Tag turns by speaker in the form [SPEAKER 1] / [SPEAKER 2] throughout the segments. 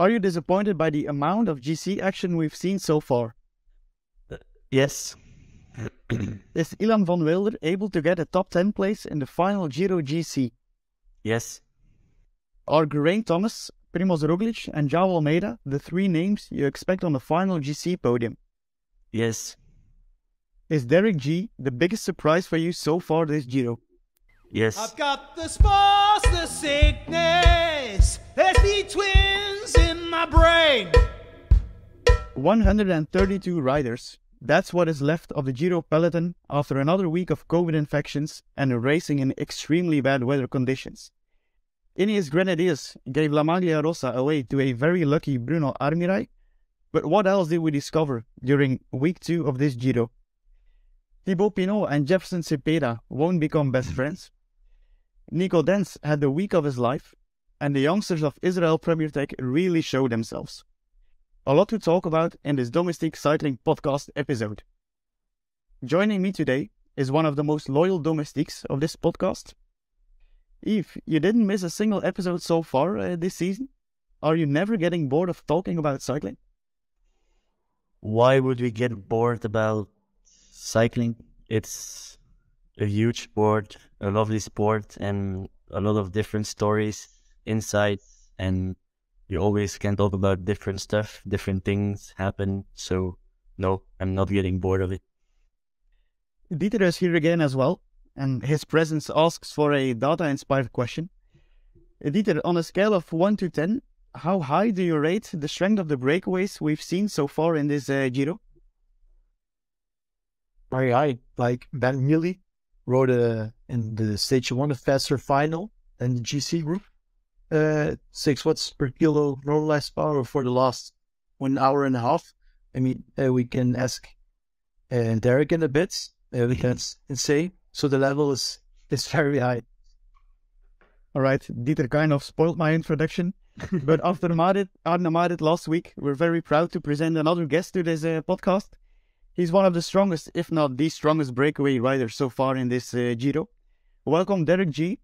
[SPEAKER 1] Are you disappointed by the amount of GC action we've seen so far?
[SPEAKER 2] Yes.
[SPEAKER 1] Is Ilan van Wilder able to get a top 10 place in the final Giro GC?
[SPEAKER 2] Yes.
[SPEAKER 1] Are Geraint Thomas, Primoz Roglic and João Almeida the three names you expect on the final GC podium?
[SPEAKER 2] Yes.
[SPEAKER 1] Is Derek G the biggest surprise for you so far this Giro?
[SPEAKER 2] Yes.
[SPEAKER 3] I've got the spores, the sickness. There's the twins in my brain.
[SPEAKER 1] 132 riders. That's what is left of the Giro peloton after another week of COVID infections and racing in extremely bad weather conditions. Ineos Grenadiers gave La Maglia Rosa away to a very lucky Bruno Armirail, but what else did we discover during week 2 of this Giro? Thibaut Pinot and Jefferson Cepeda won't become best friends. Nico Dens had the week of his life, and the youngsters of Israel Premier Tech really showed themselves. A lot to talk about in this Domestique Cycling Podcast episode. Joining me today is one of the most loyal domestiques of this podcast. Yves, you didn't miss a single episode so far this season. Are you never getting bored of talking about cycling?
[SPEAKER 2] Why would we get bored about cycling? It's a huge sport, a lovely sport, and a lot of different stories, insights, and you always can talk about different stuff, different things happen. So no, I'm not getting bored of it.
[SPEAKER 1] Dieter is here again as well, and his presence asks for a data-inspired question. Dieter, on a scale of 1 to 10, how high do you rate the strength of the breakaways we've seen so far in this Giro?
[SPEAKER 4] Very high. Like Ben Healy rode in the stage 1 a faster final than the GC group. 6 watts per kilo normalized power for the last 1 hour and a half. I mean, we can ask Derek in a bit. That's insane. So the level is very high.
[SPEAKER 1] All right, Dieter kind of spoiled my introduction. But after Arne Marit last week, we're very proud to present another guest to this podcast. He's one of the strongest, if not the strongest breakaway rider so far in this Giro. Welcome, Derek G.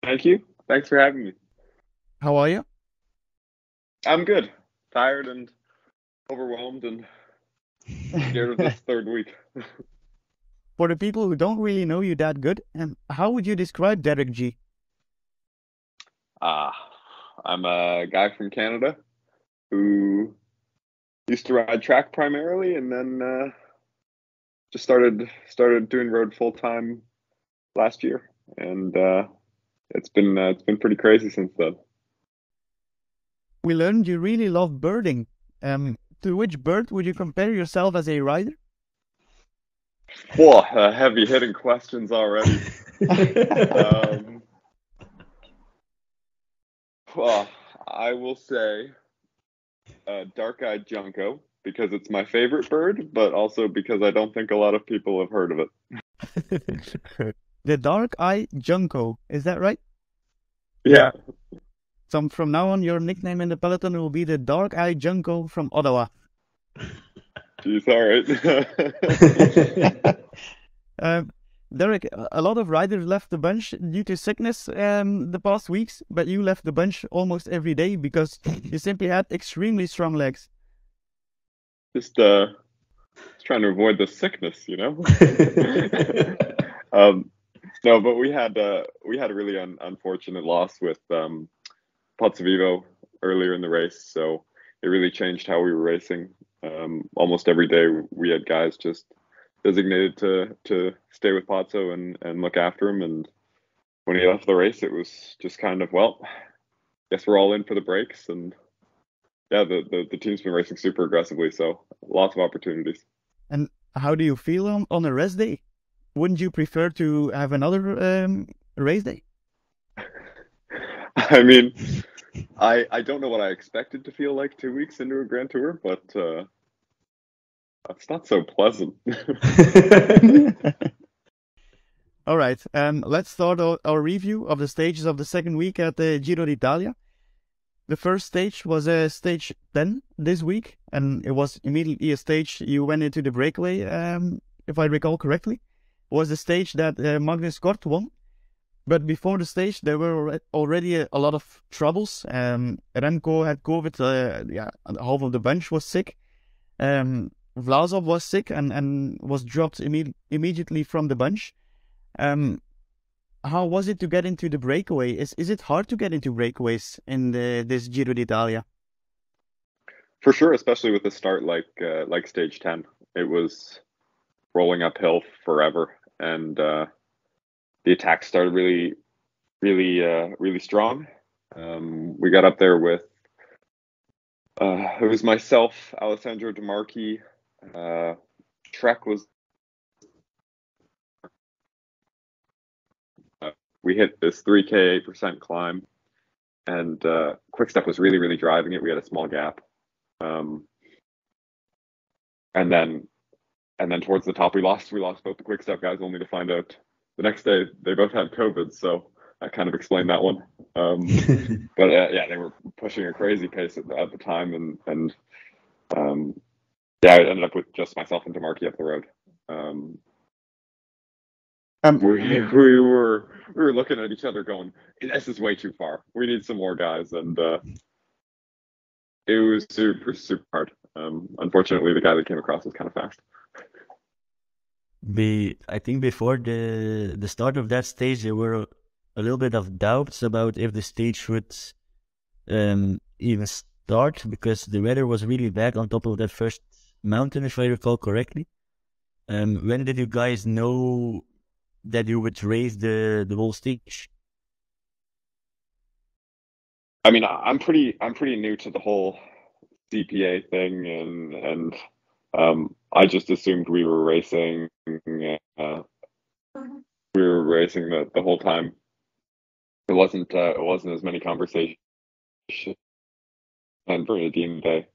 [SPEAKER 5] Thank you. Thanks for having me.
[SPEAKER 1] How are you?
[SPEAKER 5] I'm good. Tired and overwhelmed and scared of this third week.
[SPEAKER 1] For the people who don't really know you that good, how would you describe Derek G?
[SPEAKER 5] I'm a guy from Canada who used to ride track primarily, and then just started doing road full time last year, and it's been pretty crazy since then.
[SPEAKER 1] We learned you really love birding. To which bird would you compare yourself as a rider?
[SPEAKER 5] Whoa, heavy hitting questions already. Well, I will say dark-eyed junco, because it's my favorite bird, but also because I don't think a lot of people have heard of it.
[SPEAKER 1] The dark-eyed junco, is that right?
[SPEAKER 5] Yeah.
[SPEAKER 1] So from now on, your nickname in the peloton will be the dark-eyed junco from Ottawa.
[SPEAKER 5] Jeez, all
[SPEAKER 1] right. Derek, a lot of riders left the bunch due to sickness the past weeks, but you left the bunch almost every day because you simply had extremely strong legs.
[SPEAKER 5] Just trying to avoid the sickness, you know. No, but we had a really unfortunate loss with Pozzovivo earlier in the race, so it really changed how we were racing. Almost every day we had guys just designated to stay with Pozzo and look after him, and when he left the race, it was just kind of, well, guess we're all in for the breaks. And yeah, the team's been racing super aggressively, so lots of opportunities.
[SPEAKER 1] And how do you feel on a rest day? Wouldn't you prefer to have another race day?
[SPEAKER 5] I mean, I don't know what I expected to feel like 2 weeks into a Grand Tour, but it's not so pleasant.
[SPEAKER 1] All right, let's start our review of the stages of the second week at the Giro d'Italia. The first stage was stage 10 this week, and it was immediately a stage you went into the breakaway, if I recall correctly. It was the stage that Magnus Kort won. But before the stage, there were already a lot of troubles. Remco had COVID. Half of the bunch was sick. Vlasov was sick and was dropped immediately from the bunch. How was it to get into the breakaway? Is it hard to get into breakaways in this Giro d'Italia?
[SPEAKER 5] For sure, especially with a start like stage 10. It was rolling uphill forever, and the attack started really strong. We got up there with it was myself, Alessandro De Marchi, Trek was. We hit this 3K 8% climb, and Quickstep was really driving it. We had a small gap, and then towards the top we lost both the Quickstep guys, only to find out the next day they both had COVID. So that kind of explained that one. But they were pushing a crazy pace at the time, and it ended up with just myself and De Marchi up the road. We were looking at each other going, this is way too far. We need some more guys. And it was super hard. Unfortunately, the guy that came across was kind of fast.
[SPEAKER 2] I think before the start of that stage, there were a little bit of doubts about if the stage would even start, because the weather was really bad on top of that first mountain, if I recall correctly. When did you guys know that you would raise the whole stage?
[SPEAKER 5] I mean, I'm pretty new to the whole CPA thing, and I just assumed we were racing. We were racing the whole time. It wasn't as many conversations and for a Dean day.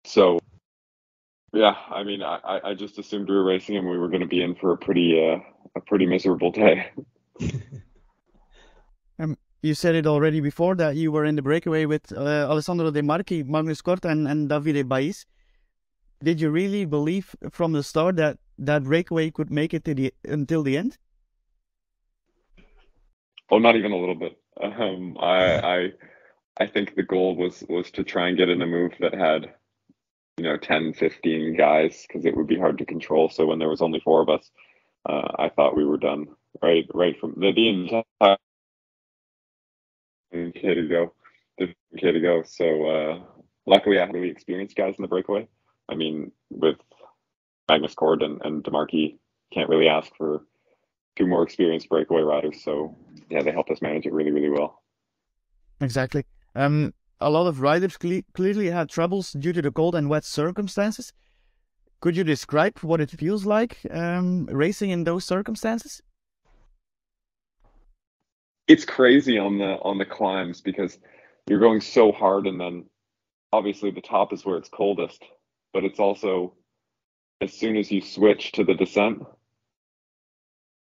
[SPEAKER 5] So yeah, I mean, I just assumed we were racing and we were going to be in for a pretty miserable day.
[SPEAKER 1] You said it already before that you were in the breakaway with Alessandro De Marchi, Magnus Kort, and Davide Bais. Did you really believe from the start that breakaway could make it until the end?
[SPEAKER 5] Oh, not even a little bit. I think the goal was to try and get in a move that had 10, 15 guys, because it would be hard to control. So when there was only 4 of us, I thought we were done right from the entire K to go. So luckily I had really experienced guys in the breakaway. I mean, with Magnus Kort and De Marchi, can't really ask for 2 more experienced breakaway riders. So yeah, they helped us manage it really well.
[SPEAKER 1] Exactly. A lot of riders clearly had troubles due to the cold and wet circumstances. Could you describe what it feels like racing in those circumstances?
[SPEAKER 5] It's crazy on the climbs, because you're going so hard, and then obviously the top is where it's coldest, but it's also, as soon as you switch to the descent,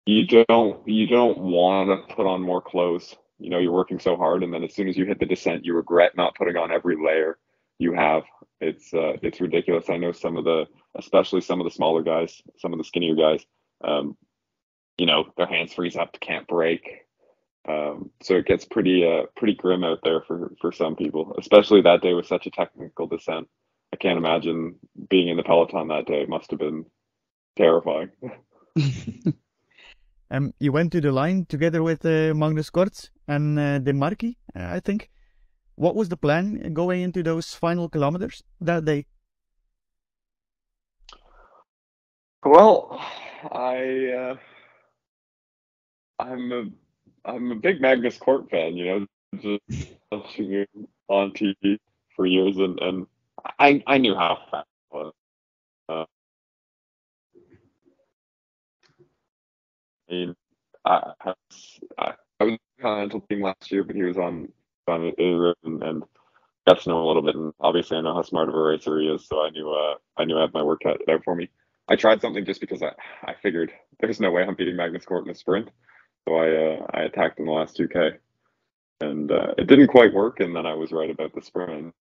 [SPEAKER 5] you don't want to put on more clothes. You're working so hard, and then as soon as you hit the descent, you regret not putting on every layer you have. It's ridiculous. I know especially some of the smaller guys, some of the skinnier guys, their hands freeze up, can't break. So it gets pretty grim out there for some people, especially that day with such a technical descent. I can't imagine being in the peloton that day. It must have been terrifying.
[SPEAKER 1] You went to the line together with Magnus Kort and De Marchi, I think. What was the plan going into those final kilometers that day?
[SPEAKER 5] Well, I'm a big Magnus Kort fan, just watching him on TV for years, and I knew how fast it was. I mean, I was on the Continental team last year, but he was on it, and got to know him a little bit. And obviously, I know how smart of a racer he is, so I knew I had my work cut out for me. I tried something just because I figured there's no way I'm beating Magnus Kort in a sprint, so I attacked in the last 2K, and it didn't quite work. And then I was right about the sprint.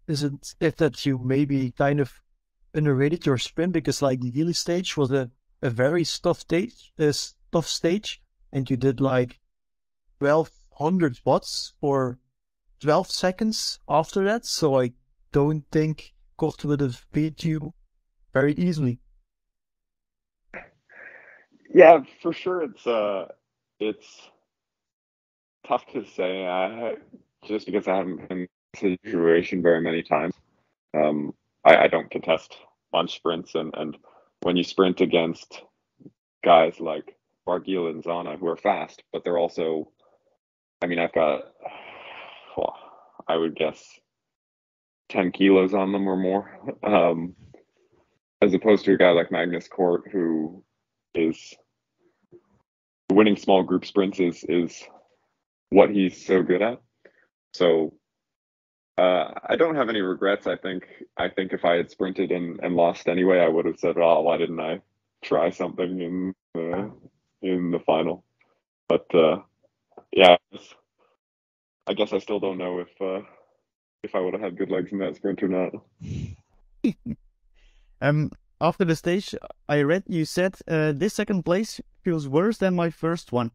[SPEAKER 4] Is it that you maybe kind of underrated your sprint because like the Gili stage was a very tough stage, and you did like 1200 watts for 12 seconds after that. So I don't think Kort would have beat you very easily.
[SPEAKER 5] Yeah, for sure. It's tough to say. Just because I haven't been in this situation very many times. I don't contest on sprints, and when you sprint against guys like Barguil and Zana who are fast, but they're also, I mean, I've got, well, I would guess 10 kilos on them or more, as opposed to a guy like Magnus Kort who is winning small group sprints is what he's so good at. So I don't have any regrets. I think if I had sprinted and lost anyway, I would have said, "Oh, why didn't I try something in the final?" But yeah, I guess I still don't know if I would have had good legs in that sprint or not.
[SPEAKER 1] After the stage, I read you said this second place feels worse than my first one.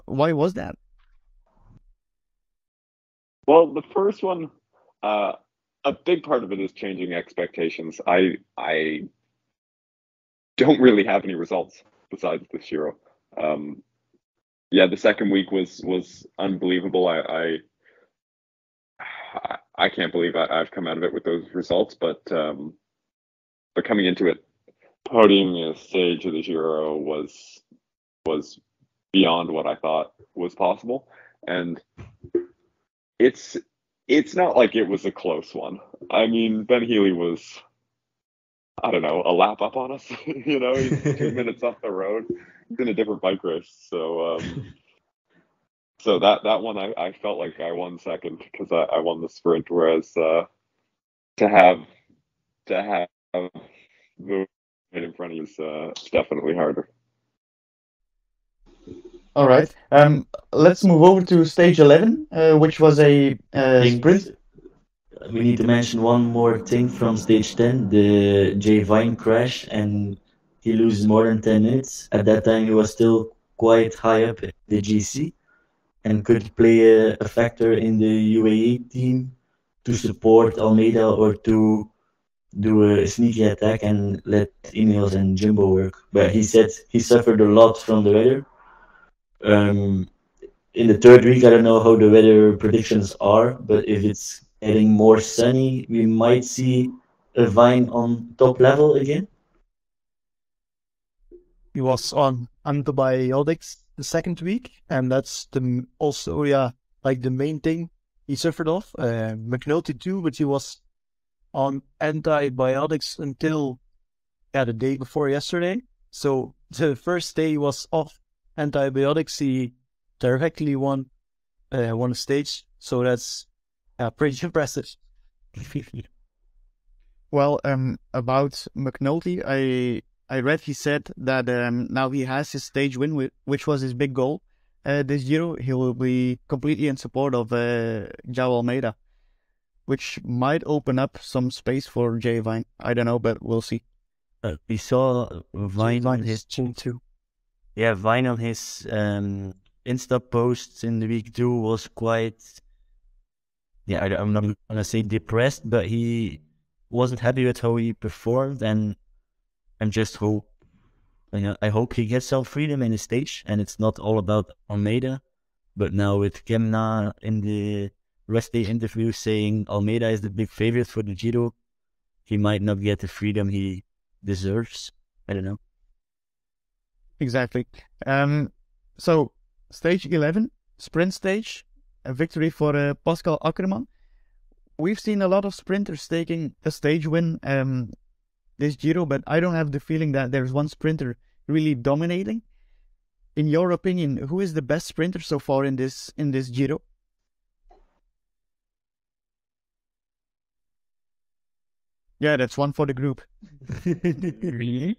[SPEAKER 1] Why was that?
[SPEAKER 5] Well, the first one, a big part of it is changing expectations. I don't really have any results besides this Giro. Yeah, the second week was unbelievable. I can't believe I've come out of it with those results, but coming into it, podiuming a stage of the Giro was beyond what I thought was possible, and it's not like it was a close one. I mean, Ben Healy was, I don't know, a lap up on us. You know, he's 2 minutes off the road. He's in a different bike race. So so that one I felt like I won second because I won the sprint, whereas to have the right in front of you is definitely harder.
[SPEAKER 1] All right. Let's move over to stage 11, which was a sprint.
[SPEAKER 2] We need to mention one more thing from stage 10, the J Vine crash, and he loses more than 10 minutes. At that time, he was still quite high up in the GC and could play a factor in the UAE team to support Almeida or to do a sneaky attack and let Ineos and Jumbo work. But he said he suffered a lot from the weather. In the third week, I don't know how the weather predictions are, but if it's getting more sunny, we might see a Vine on top level again.
[SPEAKER 4] He was on antibiotics the second week, and that's also like the main thing he suffered off. McNulty too, but he was on antibiotics until the day before yesterday. So the first day he was off antibiotics, he directly won a stage. So that's pretty impressive.
[SPEAKER 1] Well, about McNulty, I read he said that now he has his stage win, which was his big goal this Giro. He will be completely in support of João Almeida, which might open up some space for J Vine. I don't know, but we'll see.
[SPEAKER 2] We saw Vine on his
[SPEAKER 4] too.
[SPEAKER 2] Yeah, Vine on his Insta posts in the week 2 was quite. Yeah, I'm not gonna say depressed, but he wasn't happy with how he performed, and I'm just hope. I hope he gets some freedom in the stage, and it's not all about Almeida. But now with Kemna in the rest day interview saying Almeida is the big favorite for the Giro, he might not get the freedom he deserves. I don't know.
[SPEAKER 1] Exactly. So stage 11, sprint stage, a victory for Pascal Ackermann. We've seen a lot of sprinters taking a stage win this Giro, but I don't have the feeling that there's one sprinter really dominating. In your opinion, who is the best sprinter so far in this Giro? Yeah, that's one for the group.
[SPEAKER 3] Really?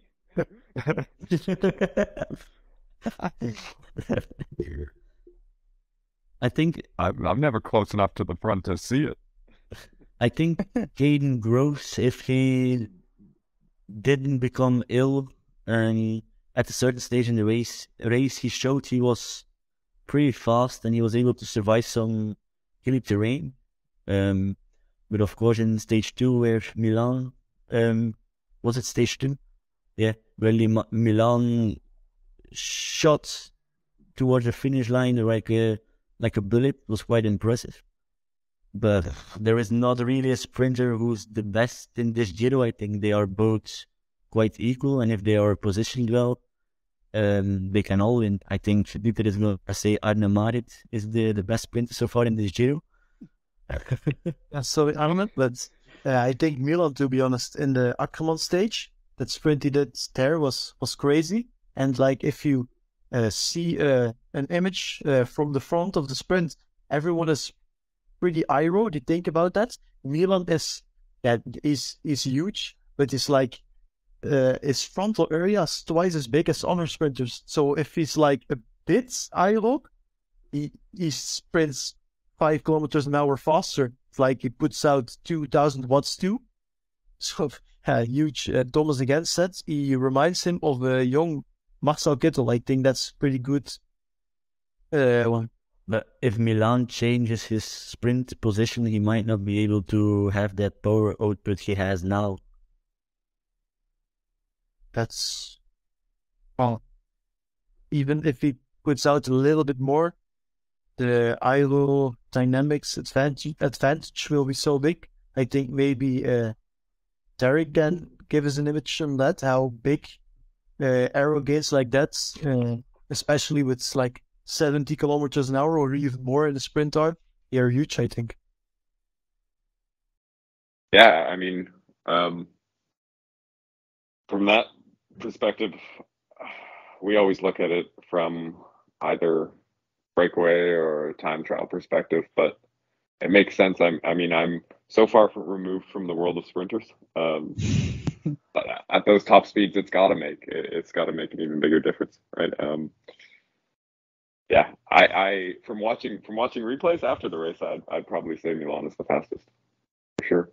[SPEAKER 2] I think
[SPEAKER 3] I'm never close enough to the front to see it.
[SPEAKER 2] I think Caden Groves, if he didn't become ill. And at a certain stage in the race, he showed he was pretty fast and he was able to survive some hilly terrain. But of course, in stage 2, where Milan, was it stage 2? Yeah, where Milan shot towards the finish line like a bullet, was quite impressive. But there is not really a sprinter who's the best in this Giro. I think they are both quite equal, and if they are positioned well, they can all win. I think Dieter is going to say Arne Marit is the best sprinter so far in this Giro.
[SPEAKER 4] So I don't know, but I think Milan, to be honest, in the Ackermann stage, that sprint he did there was crazy. And like if you see an image from the front of the sprint, everyone is pretty aero. You think about that. Milan is huge, but it's like his frontal area is twice as big as other sprinters. So if he's like a bit aero, he sprints 5 kilometers an hour faster. It's like he puts out 2,000 watts too. So huge. Thomas again said he reminds him of a young Marcel Kittel. I think that's pretty good one.
[SPEAKER 2] But if Milan changes his sprint position, he might not be able to have that power output he has now.
[SPEAKER 4] That's well, even if he puts out a little bit more, the aerodynamics advantage will be so big. I think maybe Derek can give us an image on that, how big aero gains like that, especially with like 70 kilometers an hour or even more in the sprint are, they are huge, I think.
[SPEAKER 5] Yeah, I mean, from that perspective, we always look at it from either breakaway or time trial perspective, but it makes sense. I mean, I'm so far removed from the world of sprinters. But at those top speeds, it's got to make an even bigger difference, right? Yeah, I from watching replays after the race, I'd probably say Milan is the fastest, for sure.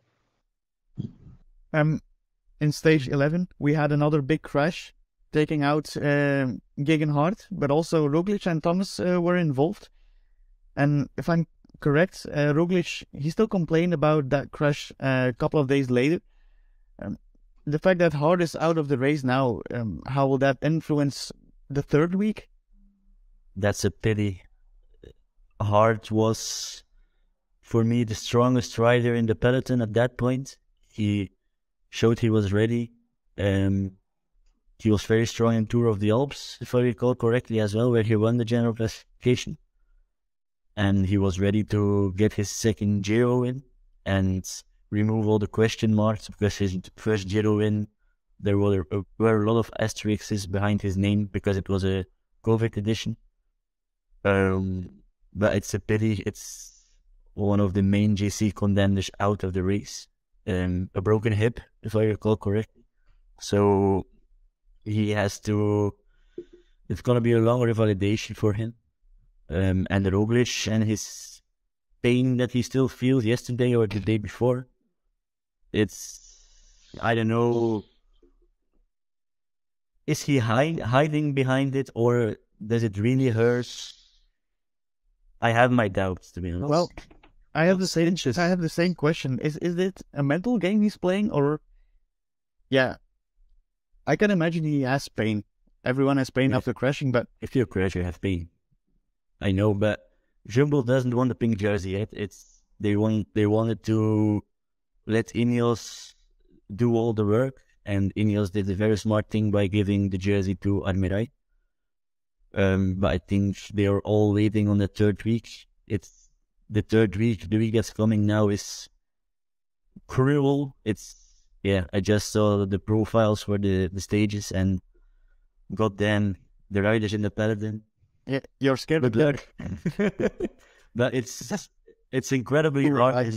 [SPEAKER 1] In stage 11, we had another big crash, taking out Gegenhardt, but also Roglic and Thomas were involved. And if I'm correct, Roglic, he still complained about that crash a couple of days later. The fact that Hart is out of the race now, how will that influence the third week?
[SPEAKER 2] That's a pity. Hart was, for me, the strongest rider in the peloton at that point. He showed he was ready. He was very strong in Tour of the Alps, if I recall correctly, as well, where he won the general classification. And he was ready to get his second Giro win and remove all the question marks, because his first Giro win, there were a lot of asterisks behind his name because it was a COVID edition. But it's a pity. It's one of the main GC contenders out of the race. A broken hip, if I recall correctly. So he has to. It's gonna be a long revalidation for him. And Roglic and his pain that he still feels yesterday or the day before. I don't know. Is he hiding behind it, or does it really hurt? I have my doubts, to be honest.
[SPEAKER 1] Well, I have the same question. Is it a mental game he's playing, or? Yeah, I can imagine he has pain. Everyone has pain after crashing, but
[SPEAKER 2] if you crash, you have pain. I know, but Jumbo doesn't want the pink jersey yet. They wanted to let Ineos do all the work, and Ineos did a very smart thing by giving the jersey to Armirai. But I think they are all waiting on the third week. It's the third week. The week that's coming now is cruel. I just saw the profiles for the stages, and goddamn, the riders in the peloton.
[SPEAKER 1] Yeah, you're scared of that.
[SPEAKER 2] But it's incredibly hard.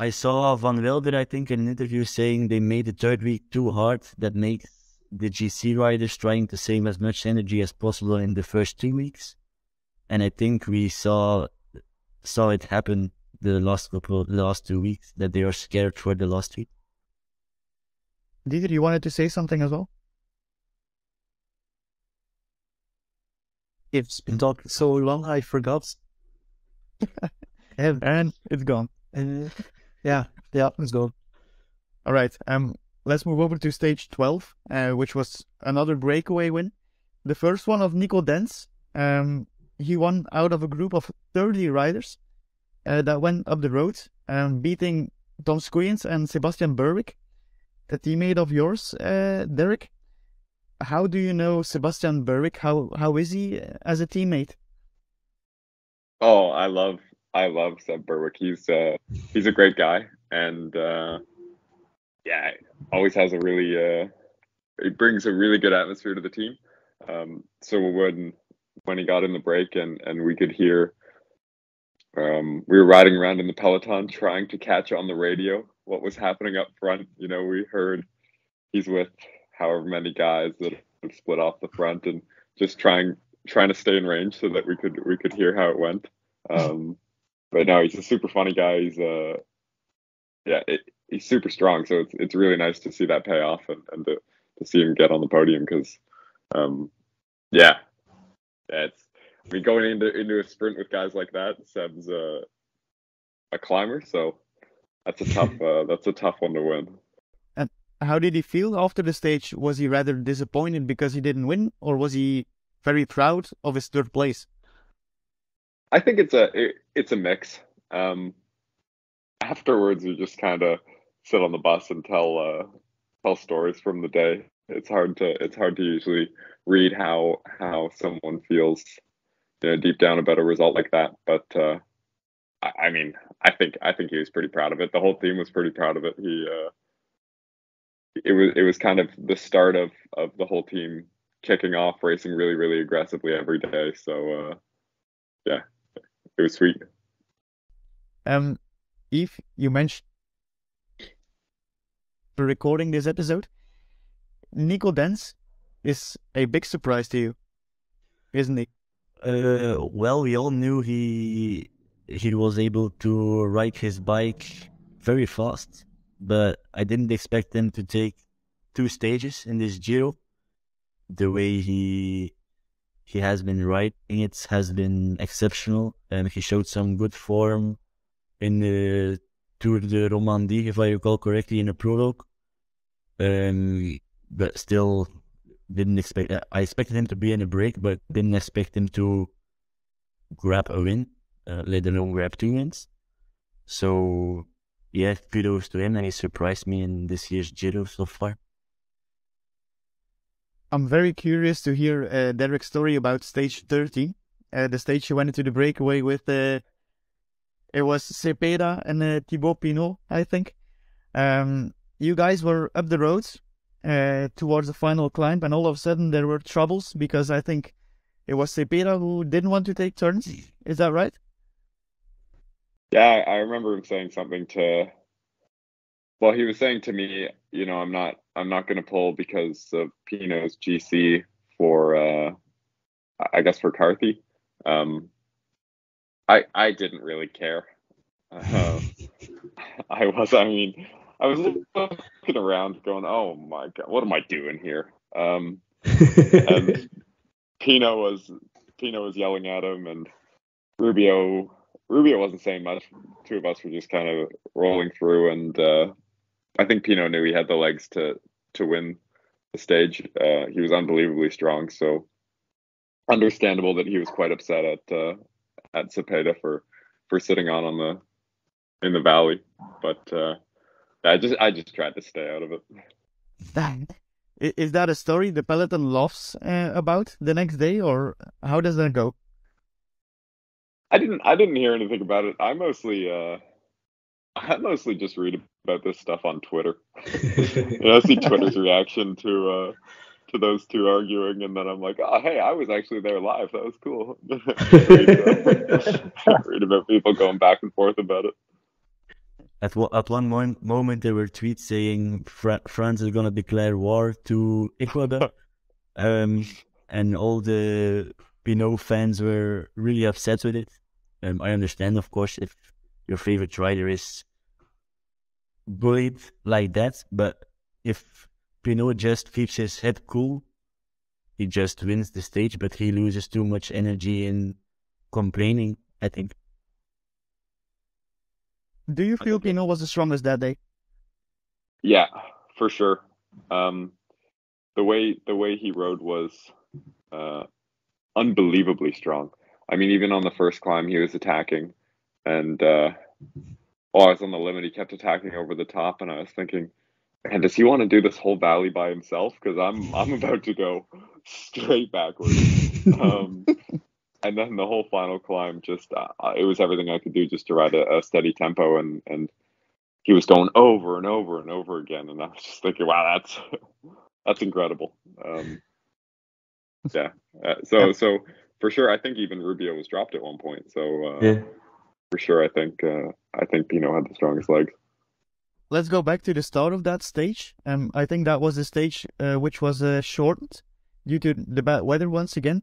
[SPEAKER 2] I saw Van Wilder, I think, in an interview saying they made the third week too hard. That makes the GC riders trying to save as much energy as possible in the first 2 weeks. And I think we saw it happen the last 2 weeks, that they are scared for the last week.
[SPEAKER 1] Dieter, you wanted to say something as well?
[SPEAKER 4] It's been talking so long, I forgot.
[SPEAKER 1] And it's gone.
[SPEAKER 4] Yeah, let's go.
[SPEAKER 1] All right. Let's move over to stage 12, which was another breakaway win. The first one of Nico Dens. He won out of a group of 30 riders that went up the road, beating Tom Squeens and Sebastian Berwick, a teammate of yours, Derek. How do you know Sebastian Berwick? How is he as a teammate?
[SPEAKER 5] Oh, I love Seb Berwick. He's a great guy, and yeah, always has a really he brings a really good atmosphere to the team. So when he got in the break and we could hear, we were riding around in the peloton trying to catch on the radio what was happening up front. You know, we heard he's with however many guys that have split off the front, and just trying to stay in range so that we could hear how it went. But no, he's a super funny guy. He's he's super strong. So it's really nice to see that pay off and to see him get on the podium, because it's, I mean, going into a sprint with guys like that, Seb's a climber, so that's a tough one to win.
[SPEAKER 1] And how did he feel after the stage? Was he rather disappointed because he didn't win, or was he very proud of his third place?
[SPEAKER 5] I think it's a mix. Afterwards, we just kind of sit on the bus and tell stories from the day. It's hard to usually read how someone feels, you know, deep down about a result like that. But I mean, I think he was pretty proud of it. The whole team was pretty proud of it. It was kind of the start of the whole team kicking off, racing really, really aggressively every day. So yeah, it was sweet.
[SPEAKER 1] Yves, you mentioned for recording this episode, Nico Dens is a big surprise to you, isn't he?
[SPEAKER 2] Well, we all knew he was able to ride his bike very fast, but I didn't expect him to take 2 stages in this Giro. The way he has been riding it has been exceptional, and he showed some good form in the Tour de Romandie, if I recall correctly, in the prologue. But still didn't expect. I expected him to be in a break, but didn't expect him to grab a win, let alone grab 2 wins. So yeah, kudos to him, and he surprised me in this year's Giro so far.
[SPEAKER 1] I'm very curious to hear Derek's story about stage 30, the stage you went into the breakaway with. It was Cepeda and Thibaut Pinot, I think. You guys were up the road towards the final climb, and all of a sudden there were troubles because I think it was Cepeda who didn't want to take turns. Is that right?
[SPEAKER 5] Yeah, I remember him saying something he was saying to me, you know, I'm not going to pull because of Pinot's GC for, I guess, for Carthy. I didn't really care. I was looking around going, oh my God, what am I doing here? And Pinot was yelling at him, and Rubio wasn't saying much. 2 of us were just kind of rolling through, and I think Pinot knew he had the legs to win the stage. He was unbelievably strong, so understandable that he was quite upset at Cepeda for sitting in the valley. But I just tried to stay out of it.
[SPEAKER 1] Is that a story the peloton laughs about the next day, or how does that go?
[SPEAKER 5] I didn't hear anything about it. I mostly just read about this stuff on Twitter. You know, I see Twitter's reaction to those 2 arguing, and then I'm like, oh hey, I was actually there live. That was cool. Read about people going back and forth about it.
[SPEAKER 2] At one moment, there were tweets saying France is going to declare war to Ecuador, and all the Pinot fans were really upset with it. I understand, of course, if your favorite rider is bullied like that, but if Pinot just keeps his head cool, he just wins the stage, but he loses too much energy in complaining, I think.
[SPEAKER 1] Do you feel Pinot was the strongest that day?
[SPEAKER 5] Yeah, for sure. The way he rode was unbelievably strong. I mean, even on the first climb, he was attacking, and I was on the limit. He kept attacking over the top, and I was thinking, man, does he want to do this whole valley by himself? Because I'm about to go straight backwards. And then the whole final climb, just it was everything I could do just to ride a steady tempo, and he was going over and over and over again, and I was just thinking, wow, that's incredible. So for sure, I think even Rubio was dropped at one point. So for sure, I think Pinot had the strongest legs.
[SPEAKER 1] Let's go back to the start of that stage. I think that was the stage which was shortened due to the bad weather once again.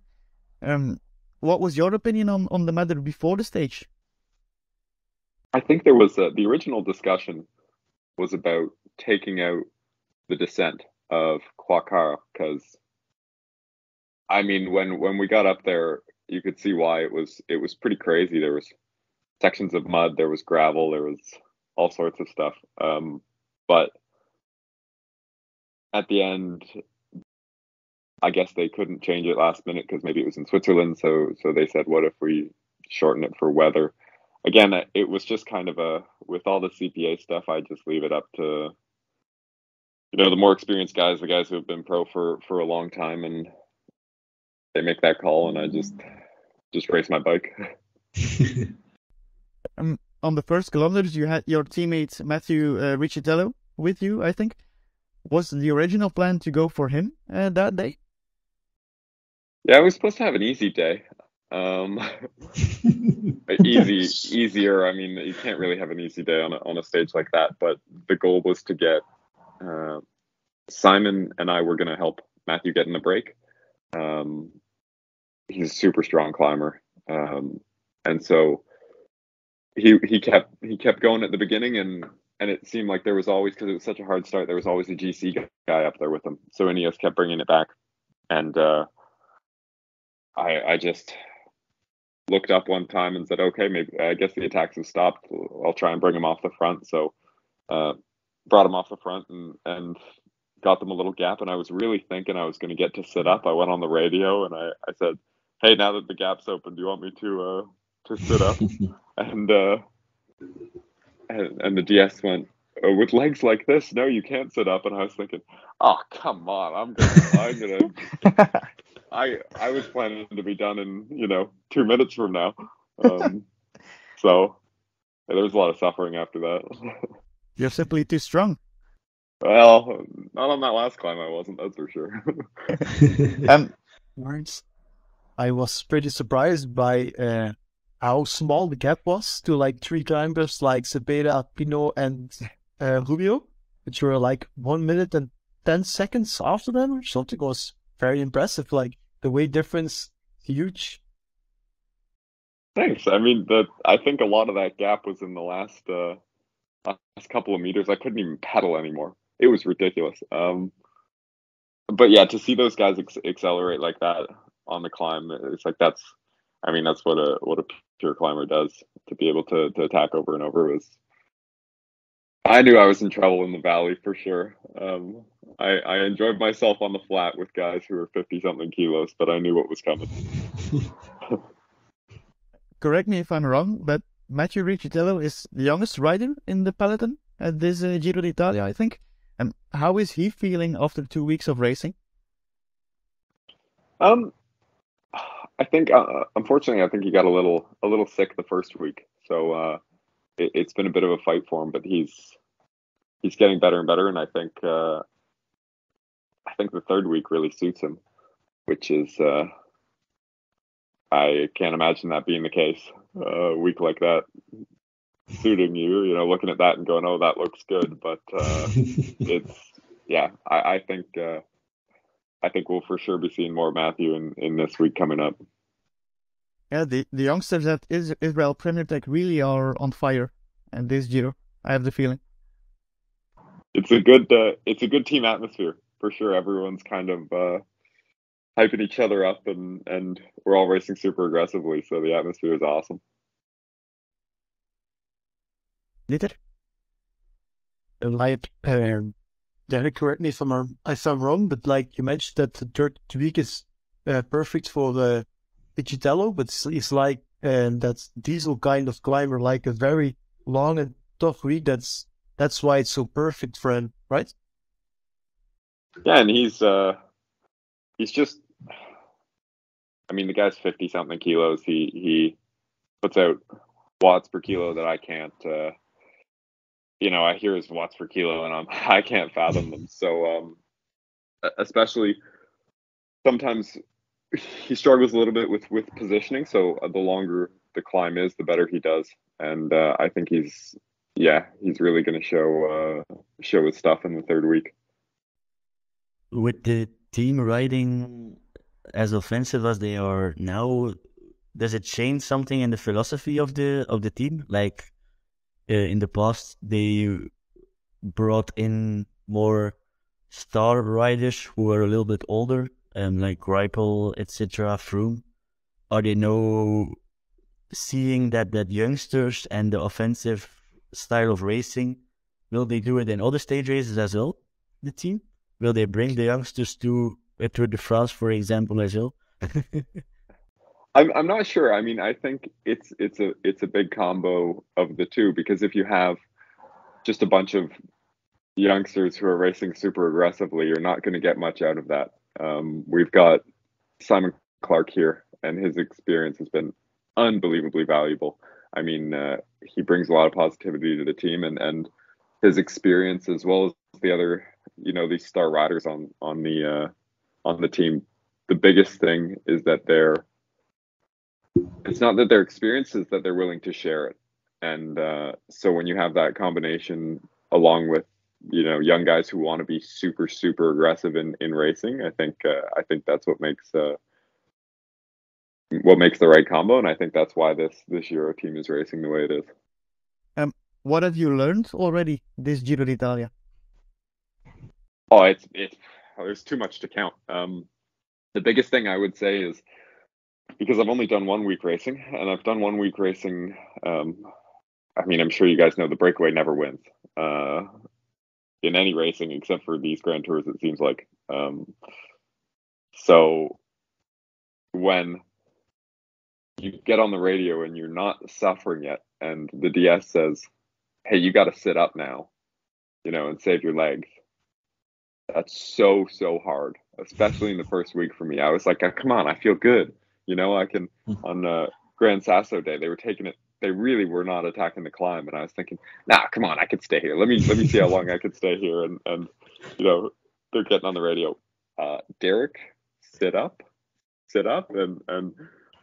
[SPEAKER 1] What was your opinion on the matter before the stage?
[SPEAKER 5] I think there was the original discussion was about taking out the descent of Quacara, because I mean, when we got up there, you could see why it was pretty crazy. There was sections of mud, there was gravel, there was all sorts of stuff. But at the end, I guess they couldn't change it last minute because maybe it was in Switzerland. So they said, what if we shorten it for weather? Again, it was just kind of with all the CPA stuff, I just leave it up to, the more experienced guys, the guys who have been pro for a long time, and they make that call, and I just race my bike.
[SPEAKER 1] On the first kilometers, you had your teammate Matthew Riccitello with you, I think. Was the original plan to go for him that day?
[SPEAKER 5] Yeah, I was supposed to have an easy day. Easier. I mean, you can't really have an easy day on a stage like that. But the goal was to get Simon and I were going to help Matthew get in the break. He's a super strong climber, and so he kept going at the beginning, and it seemed like there was always, because it was such a hard start, there was always a GC guy up there with him. So Ineos kept bringing it back, and I just looked up one time and said, okay, maybe I guess the attacks have stopped. I'll try and bring him off the front. So brought him off the front and got them a little gap. And I was really thinking I was going to get to sit up. I went on the radio and I said, hey, now that the gap's open, do you want me to sit up? And the DS went, with legs like this, no, you can't sit up. And I was thinking, oh, come on, I was planning to be done in 2 minutes from now. So there was a lot of suffering after that.
[SPEAKER 1] You're simply too strong.
[SPEAKER 5] Well, not on that last climb I wasn't, that's for sure.
[SPEAKER 4] Words. I was pretty surprised by how small the gap was to like three climbers like Cepeda, Pinot, and Rubio, which were like 1 minute and 10 seconds after them or something. Was very impressive. Like the weight difference, huge.
[SPEAKER 5] Thanks. I mean, I think a lot of that gap was in the last couple of meters. I couldn't even pedal anymore. It was ridiculous. But yeah, to see those guys accelerate like that on the climb, it's like that's what a pure climber does. To be able to attack over and over was. I knew I was in trouble in the valley for sure. I enjoyed myself on the flat with guys who were 50-something kilos, but I knew what was coming.
[SPEAKER 1] Correct me if I'm wrong, but Matthew Riccitello is the youngest rider in the peloton at this Giro d'Italia, I think. And how is he feeling after 2 weeks of racing?
[SPEAKER 5] I think, unfortunately, I think he got a little sick the first week, so it's been a bit of a fight for him. But he's getting better and better, and I think the third week really suits him, which is I can't imagine that being the case. A week like that suiting you, looking at that and going, oh, that looks good. But I think we'll for sure be seeing more Matthew in this week coming up.
[SPEAKER 1] Yeah, the youngsters at Israel Premier Tech really are on fire at this Giro. I have the feeling.
[SPEAKER 5] It's a good team atmosphere for sure. Everyone's kind of hyping each other up, and we're all racing super aggressively. So the atmosphere is awesome.
[SPEAKER 1] Dieter?
[SPEAKER 4] Like, Derek, correct me if I'm wrong, but like you mentioned that the third week is perfect for the Digitello, but it's like that's diesel kind of climber, like a very long and tough week. That's why it's so perfect for him, right?
[SPEAKER 5] Yeah, and he's just, I mean, the guy's 50 something kilos. He puts out watts per kilo that I can't. I hear his watts per kilo, and I can't fathom them. So, especially sometimes he struggles a little bit with positioning. So the longer the climb is, the better he does. And I think he's really going to show his stuff in the third week.
[SPEAKER 2] With the team riding as offensive as they are now, does it change something in the philosophy of the team? Like in the past, they brought in more star riders who were a little bit older, like Greipel, etc., Froome. Are they now seeing that youngsters and the offensive style of racing, will they do it in other stage races as well, the team? Will they bring the youngsters to Tour de France, for example, as well?
[SPEAKER 5] I'm not sure. I mean, I think it's a big combo of the two, because if you have just a bunch of youngsters who are racing super aggressively, you're not going to get much out of that. We've got Simon Clark here, and his experience has been unbelievably valuable. I mean, he brings a lot of positivity to the team, and his experience, as well as the other, these star riders on the team. The biggest thing is that it's not that their experience, is that they're willing to share it. And so when you have that combination along with, young guys who want to be super, super aggressive in racing, I think that's what makes the right combo. And I think that's why this Giro team is racing the way it is.
[SPEAKER 1] What have you learned already this Giro d'Italia?
[SPEAKER 5] Oh, it's there's too much to count. The biggest thing I would say is, because I've only done 1 week racing, and I've done 1 week racing. I mean, I'm sure you guys know the breakaway never wins in any racing except for these Grand Tours, it seems like. So when you get on the radio and you're not suffering yet, and the DS says, "Hey, you got to sit up now, and save your legs," that's so hard, especially in the first week for me. I was like, come on, I feel good. I can, on Grand Sasso Day, they were taking it. They really were not attacking the climb. And I was thinking, nah, come on, I could stay here. Let me see how long I could stay here. And they're getting on the radio. Derek, sit up. And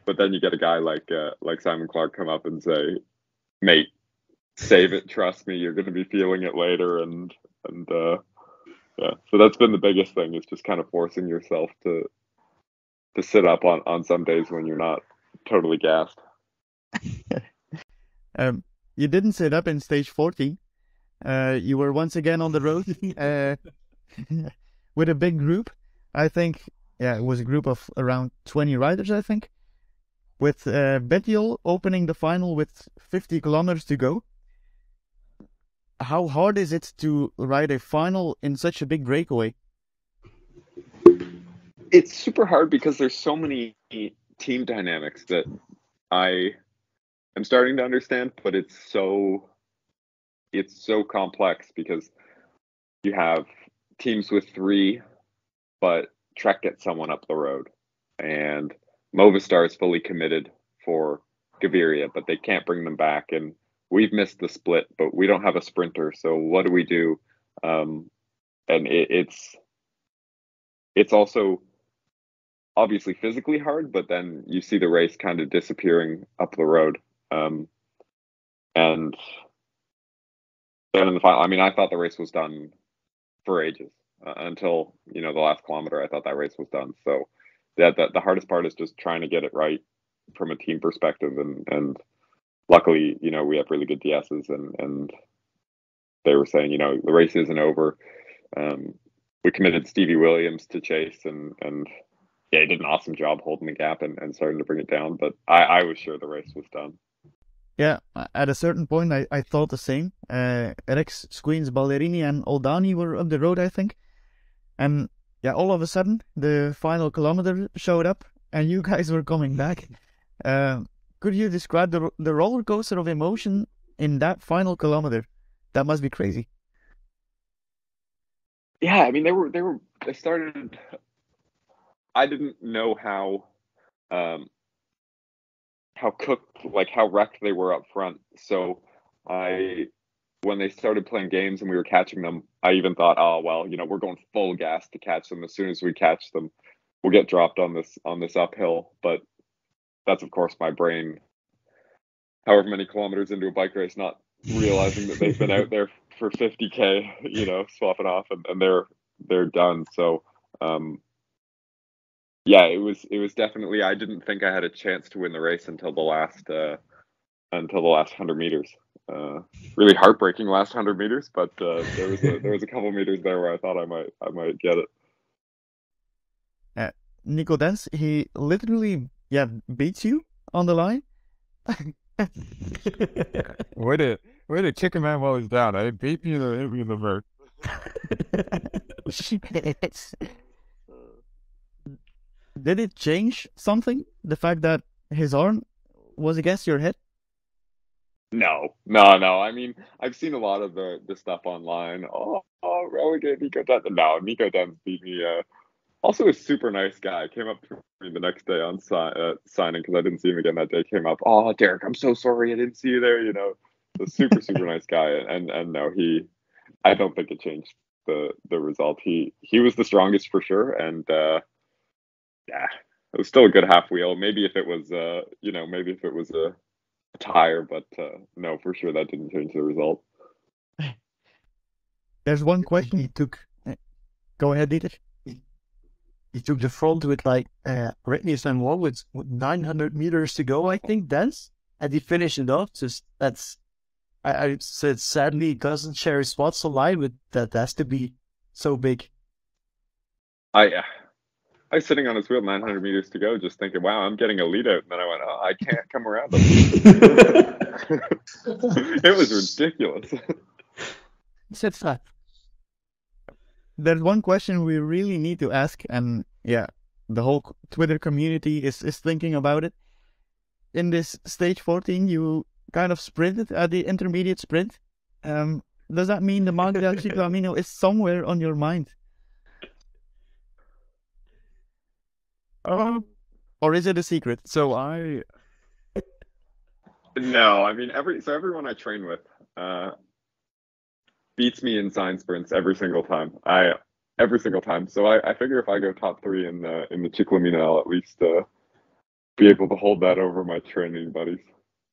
[SPEAKER 5] but then you get a guy like Simon Clark come up and say, "Mate, save it. Trust me, you're going to be feeling it later." And yeah, so that's been the biggest thing, is just kind of forcing yourself to sit up on some days when you're not totally gassed.
[SPEAKER 1] You didn't sit up in stage 14. You were once again on the road with a big group. I think, it was a group of around 20 riders, I think, with Bettiol opening the final with 50 kilometers to go. How hard is it to ride a final in such a big breakaway?
[SPEAKER 5] It's super hard because there's so many team dynamics that I am starting to understand, but it's so complex, because you have teams with 3, but Trek gets someone up the road, and Movistar is fully committed for Gaviria, but they can't bring them back, and we've missed the split, but we don't have a sprinter, so what do we do? And it's also obviously physically hard, but then you see the race kind of disappearing up the road. And then in the final, I mean, I thought the race was done for ages until, the last kilometer. I thought that race was done. So the hardest part is just trying to get it right from a team perspective. And luckily, we have really good DSs, and they were saying, the race isn't over. we committed Stevie Williams to chase, and yeah, he did an awesome job holding the gap and starting to bring it down. But I was sure the race was done.
[SPEAKER 1] Yeah, at a certain point, I thought the same. Rex, Squeens, Ballerini, and Oldani were up the road, I think. And yeah, all of a sudden, the final kilometer showed up, and you guys were coming back. Could you describe the roller coaster of emotion in that final kilometer? That must be crazy.
[SPEAKER 5] Yeah, I mean, they started. I didn't know how cooked, like how wrecked they were up front. So when they started playing games and we were catching them, I even thought, oh well, we're going full gas to catch them. As soon as we catch them, we'll get dropped on this uphill. But that's of course my brain, however many kilometers into a bike race, not realizing that they've been out there for 50K, swapping off, and they're done. So yeah, it was definitely, I didn't think I had a chance to win the race until the last 100 meters. Really heartbreaking last 100 meters, but there was a couple meters there where I thought I might get it.
[SPEAKER 1] Nico Dens, he literally beats you on the line.
[SPEAKER 6] Way to kick a man while he's down. I beat me to hit me in the vert.
[SPEAKER 1] Did it change something? The fact that his arm was against your head?
[SPEAKER 5] No. I mean, I've seen a lot of the stuff online. Oh, relegate Nico Dens. No, Nico Dens beat me. Also a super nice guy. Came up to me the next day on signing, because I didn't see him again that day. Came up, oh, Derek, I'm so sorry I didn't see you there. A super nice guy. And no, I don't think it changed the result. He was the strongest for sure, and yeah, it was still a good half wheel. Maybe if it was a tire, but no, for sure that didn't change the result.
[SPEAKER 1] There's one question he took. Go ahead, Dieter.
[SPEAKER 4] He took the front with Redness and one with 900 meters to go, I think, Dens, and he finished it off. Just I said, sadly, he doesn't share his spots online, but that has to be so big.
[SPEAKER 5] I was sitting on his wheel, 900 meters to go, just thinking, wow, I'm getting a lead out. And then I went, oh, I can't come around him. It was ridiculous.
[SPEAKER 1] It's that. There's one question we really need to ask, and yeah, the whole Twitter community is thinking about it. In this stage 14, you kind of sprinted at the intermediate sprint. Does that mean the Maglia del Ciclamino is somewhere on your mind? Or is it a secret?
[SPEAKER 6] So
[SPEAKER 5] No, I mean everyone I train with beats me in sign sprints every single time. So I figure if I go top 3 in the Ciclamino, I'll at least be able to hold that over my training buddies.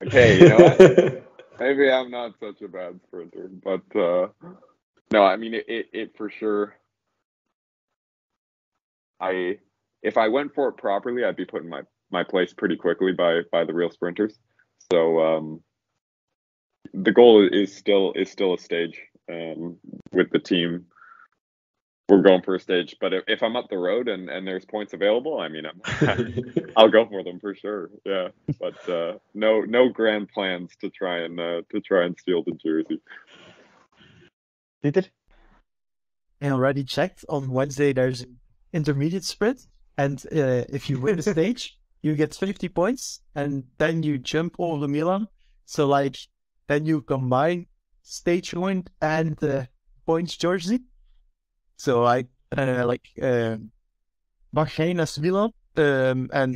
[SPEAKER 5] Like, hey, you know what? Maybe I'm not such a bad sprinter, but no, I mean it for sure. If I went for it properly, I'd be putting my place pretty quickly by the real sprinters. So the goal is still a stage. With the team, we're going for a stage. But if I'm up the road and there's points available, I mean, I'll go for them for sure. Yeah, but no grand plans to try and steal the jersey.
[SPEAKER 4] Dieter? I already checked. On Wednesday, there's an intermediate sprint. And if you win the stage, you get 50 points. And then you jump over Milan. So, then you combine stage win and points jersey. So, Bahrein as Milan. And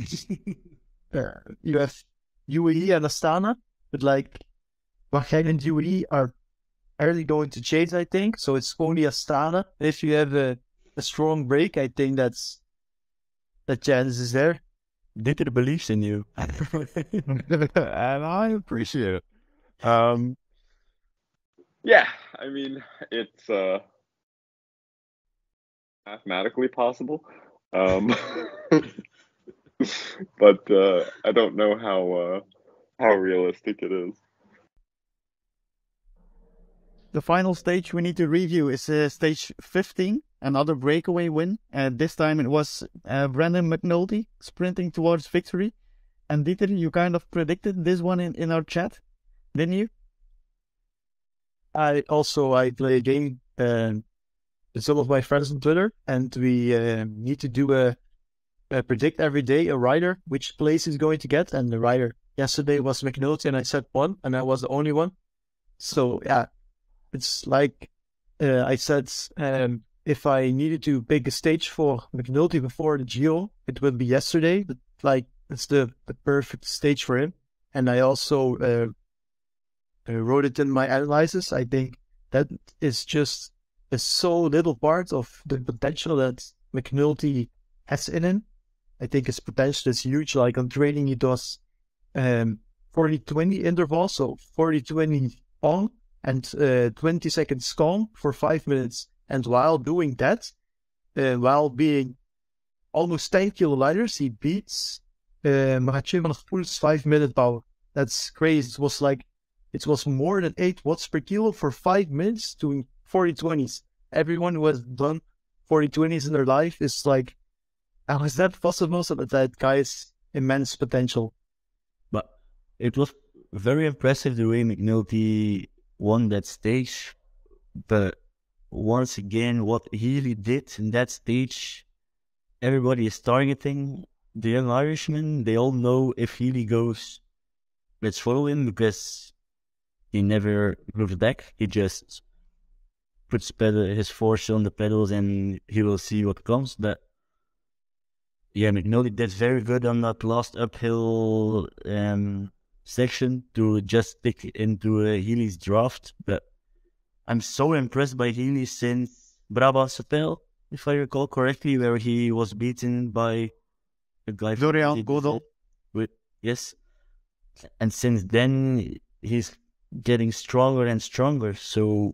[SPEAKER 4] you have UAE and Astana. But, Bahrein and UAE are early going to change, I think. So, it's only Astana. If you have a strong break, I think the chance is there.
[SPEAKER 6] Dieter believes in you. And I appreciate it.
[SPEAKER 5] Yeah, I mean, it's mathematically possible. But I don't know how realistic it is.
[SPEAKER 1] The final stage we need to review is stage 15. another breakaway win. And this time it was Brandon McNulty sprinting towards victory. And Dieter, you kind of predicted this one in our chat, didn't you?
[SPEAKER 4] I play a game with some of my friends on Twitter, and we need to do a predict every day a rider which place he's going to get. And the rider yesterday was McNulty, and I said one, and I was the only one. So yeah, it's like I said, if I needed to pick a stage for McNulty before the Giro, it would be yesterday. But like it's the perfect stage for him. And I also wrote it in my analysis. I think that is just a so little part of the potential that McNulty has in him. I think his potential is huge. Like on training, he does 40-20 interval, so 40-20 on and 20 seconds calm for 5 minutes. And while doing that, while being almost 10 kilo lighter, he beats Mathieu van der Poel's 5-minute power. That's crazy. It was more than 8 watts per kilo for 5 minutes doing 40-20s. Everyone who has done 40-20s in their life is like, how is that possible? So that guy's immense potential.
[SPEAKER 2] But it was very impressive the way McNulty won that stage. But once again, what Healy did in that stage, everybody is targeting the young Irishman. They all know if Healy goes, let's follow him, because he never looks back. He just puts his force on the pedals and he will see what comes. But yeah, McNulty did very good on that last uphill section to just stick into Healy's draft. But I'm so impressed by Healy since Brabant-Sapel, if I recall correctly, where he was beaten by a guy
[SPEAKER 1] Florian Godel.
[SPEAKER 2] Yes. And since then, he's getting stronger and stronger. So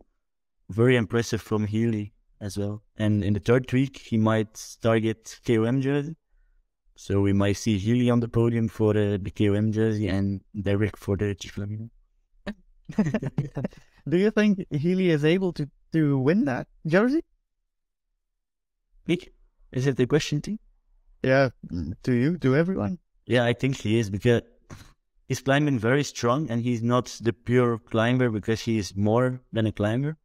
[SPEAKER 2] very impressive from Healy as well. And in the third week, he might target KOM jersey. So we might see Healy on the podium for the KOM jersey and Derek for the Chiflamino.
[SPEAKER 1] Do you think Healy is able to win that jersey?
[SPEAKER 2] Is it a question to you?
[SPEAKER 1] Yeah, to you, to everyone.
[SPEAKER 2] Yeah, I think he is, because he's climbing very strong and he's not the pure climber because he is more than a climber.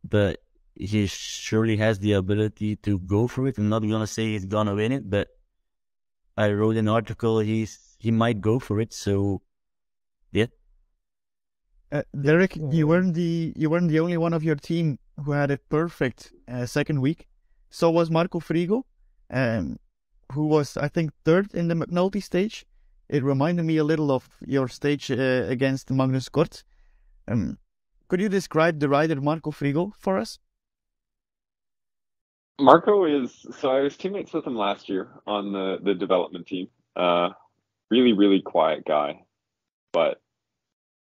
[SPEAKER 2] But he surely has the ability to go for it. I'm not going to say he's going to win it, but I wrote an article, he might go for it, so yeah.
[SPEAKER 1] Derek, you weren't the only one of your team who had a perfect second week. So was Marco Frigo, who was, I think, third in the McNulty stage. It reminded me a little of your stage against Magnus Kort. Could you describe the rider Marco Frigo for us?
[SPEAKER 5] Marco so I was teammates with him last year on the development team. Really, really quiet guy, but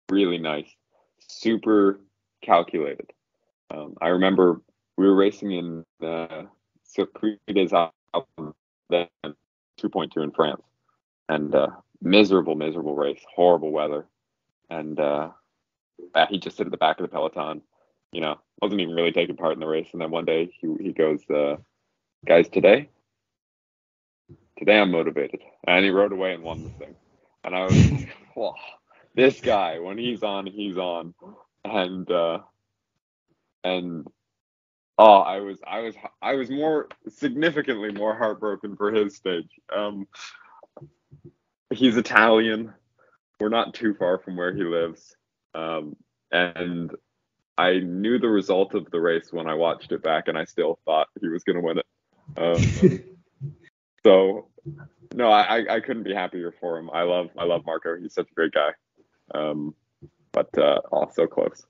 [SPEAKER 5] really nice, super calculated. I remember we were racing in Circuit des Alpes, then 2.2 in France, and miserable race, horrible weather, and he just sit at the back of the peloton, wasn't even really taking part in the race. And then one day he goes, guys, today I'm motivated, and he rode away and won the thing. And I was like, wow, this guy, when he's on, and I was significantly more heartbroken for his stage. He's Italian. We're not too far from where he lives. And I knew the result of the race when I watched it back, and I still thought he was going to win it. So, no, I couldn't be happier for him. I love Marco. He's such a great guy. But so close.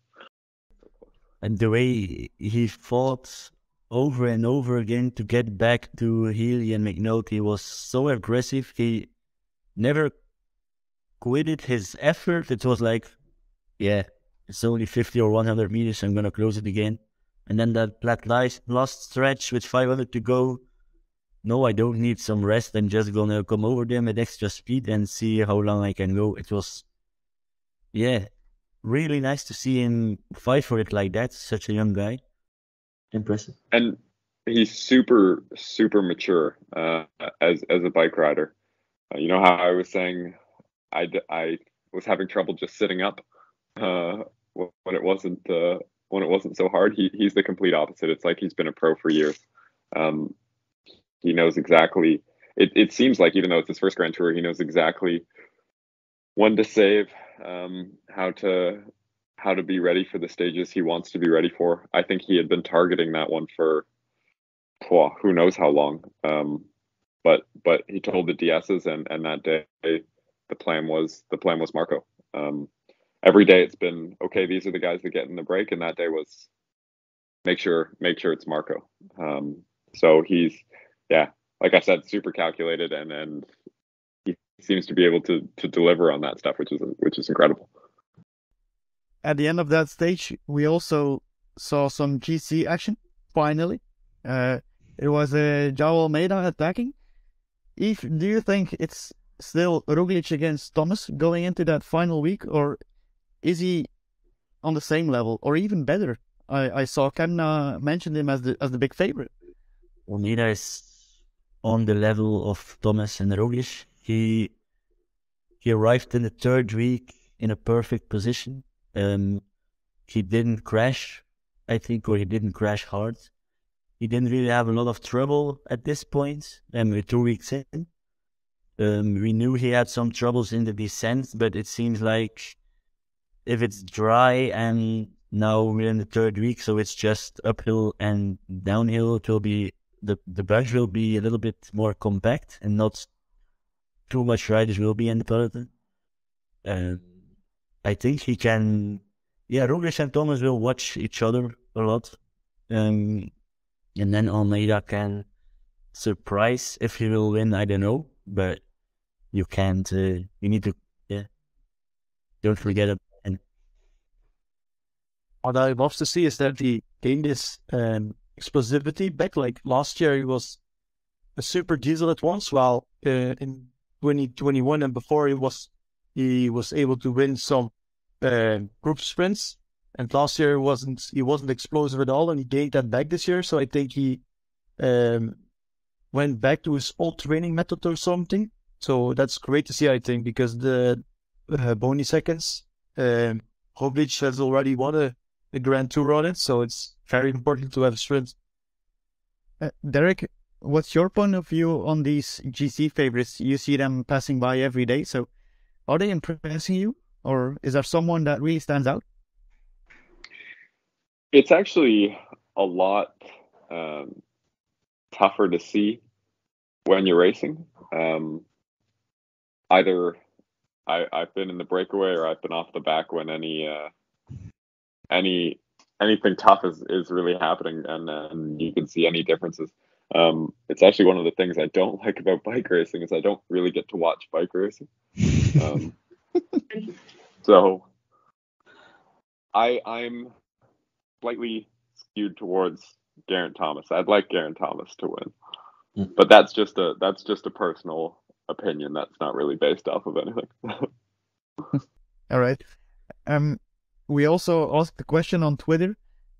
[SPEAKER 2] And the way he fought over and over again to get back to Healy and McNulty was so aggressive. He never quitted his effort. It was like, yeah, it's only 50 or 100 meters. I'm going to close it again. And then that last stretch with 500 to go. No, I don't need some rest. I'm just going to come over them at extra speed and see how long I can go. It was, yeah, really nice to see him fight for it like that. Such a young guy. Impressive.
[SPEAKER 5] And he's super mature as a bike rider. You know how I was saying I was having trouble just sitting up when it wasn't so hard. He's the complete opposite. It's like he's been a pro for years. Um, he knows exactly. It seems like even though it's his first Grand Tour, he knows exactly when to save, how to be ready for the stages he wants to be ready for. I think he had been targeting that one for who knows how long. But he told the DSs, and that day the plan was Marco. Every day it's been okay. These are the guys that get in the break, and that day was make sure it's Marco. So he's like I said, super calculated, and he seems to be able to deliver on that stuff, which is incredible.
[SPEAKER 1] At the end of that stage, we also saw some GC action. Finally, it was João Almeida attacking. Yves, do you think it's still Roglic against Thomas going into that final week, or is he on the same level, or even better? I saw Kemna mention him as the big favorite.
[SPEAKER 2] Almeida is on the level of Thomas and Roglic. He arrived in the third week in a perfect position. He didn't crash, I think, or he didn't crash hard. He didn't really have a lot of trouble at this point. We're 2 weeks in. We knew he had some troubles in the descent, but it seems like if it's dry and now we're in the third week, so it's just uphill and downhill, it will be the bunch will be a little bit more compact and not too much riders will be in the peloton. I think he can. Yeah, Roglic and Thomas will watch each other a lot. And then Almeida can surprise. If he will win, I don't know. But you can't, you need to, don't forget it. And
[SPEAKER 4] what I love to see is that he gained this explosivity back. Like last year, he was a super diesel at once, while in 2021 and before, he was able to win some group sprints. And last year he wasn't explosive at all, and he gained that back this year. So I think he went back to his old training method or something. So that's great to see, I think, because the Boni seconds, Roglic has already won a Grand Tour on it, so it's very important to have a sprint.
[SPEAKER 1] Derek, what's your point of view on these GC favorites? You see them passing by every day, so are they impressing you, or is there someone that really stands out?
[SPEAKER 5] It's actually a lot tougher to see when you're racing. Either I've been in the breakaway or I've been off the back when anything tough is really happening, and you can see any differences. It's actually one of the things I don't like about bike racing is I don't really get to watch bike racing. So I'm slightly skewed towards Geraint Thomas. I'd like Geraint Thomas to win, but that's just a personal opinion. That's not really based off of anything.
[SPEAKER 1] All right. We also asked the question on Twitter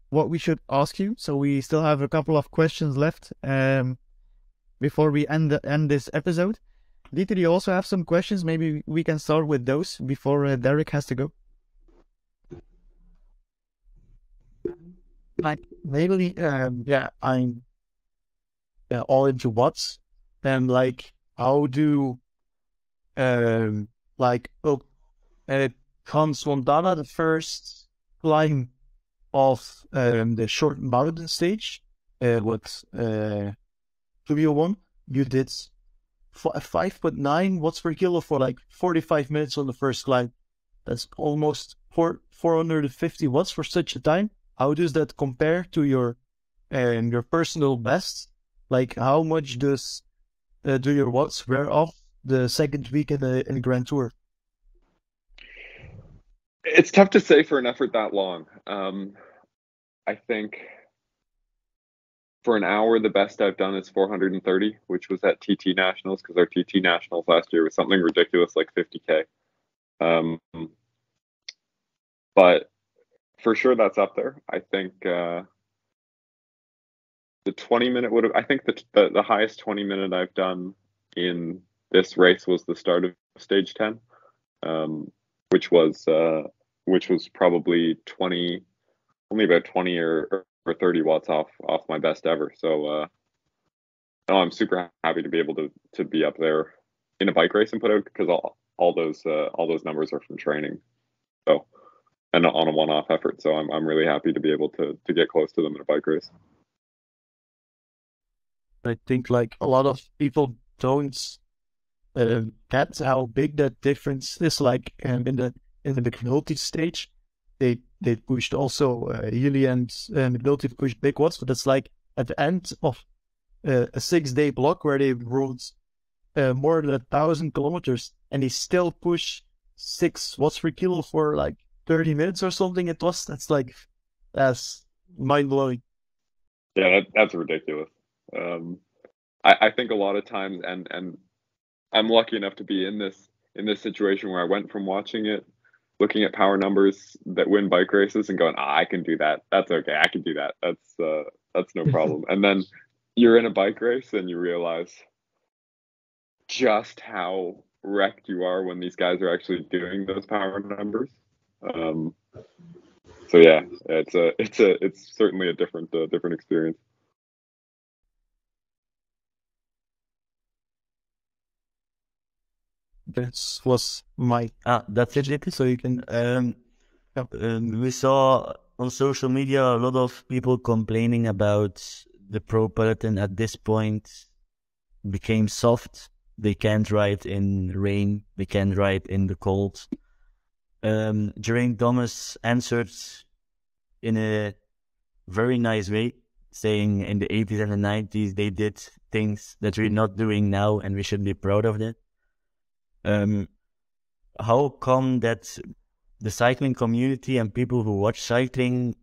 [SPEAKER 1] what we should ask you. So we still have a couple of questions left before we end this episode. Dieter, you also have some questions. Maybe we can start with those before Derek has to go.
[SPEAKER 4] Like maybe, I'm all into watts, and like how do comes Montana, the first climb of the short mountain stage with 301. You did 5.9 watts per kilo for like 45 minutes on the first climb. That's almost 450 watts for such a time. How does that compare to your personal best? Like how much do your watts wear off the second week in the Grand Tour?
[SPEAKER 5] It's tough to say for an effort that long. I think for an hour, the best I've done is 430, which was at TT Nationals, because our TT Nationals last year was something ridiculous like 50K. But for sure, that's up there. I think the 20-minute would have. I think the highest 20-minute I've done in this race was the start of stage 10, which was probably only about 20 or 30 watts off my best ever. So no, I'm super happy to be able to be up there in a bike race and put out, because all those numbers are from training. So, and on a one-off effort. So I'm really happy to be able to get close to them in a bike race.
[SPEAKER 4] I think like a lot of people don't get how big that difference is. Like in the McNulty stage, they pushed also Healy and McNulty pushed big watts, but it's like at the end of a 6-day block where they rode more than 1,000 kilometers, and they still push 6 watts per kilo for like 30 minutes or something. That's mind blowing.
[SPEAKER 5] Yeah, that's ridiculous. I think a lot of times, and I'm lucky enough to be in this situation where I went from watching it, looking at power numbers that win bike races and going, I can do that. That's okay. I can do that. That's no problem. And then you're in a bike race and you realize just how wrecked you are when these guys are actually doing those power numbers. So yeah, it's certainly a different experience.
[SPEAKER 4] This was my
[SPEAKER 2] That's it.
[SPEAKER 4] so you can
[SPEAKER 2] We saw on social media a lot of people complaining about the pro peloton at this point became soft. They can't ride in rain. They can't ride in the cold. Geraint Thomas answered in a very nice way, saying in the 80s and the 90s they did things that we're not doing now, and we should be proud of that. How come that the cycling community and people who watch cycling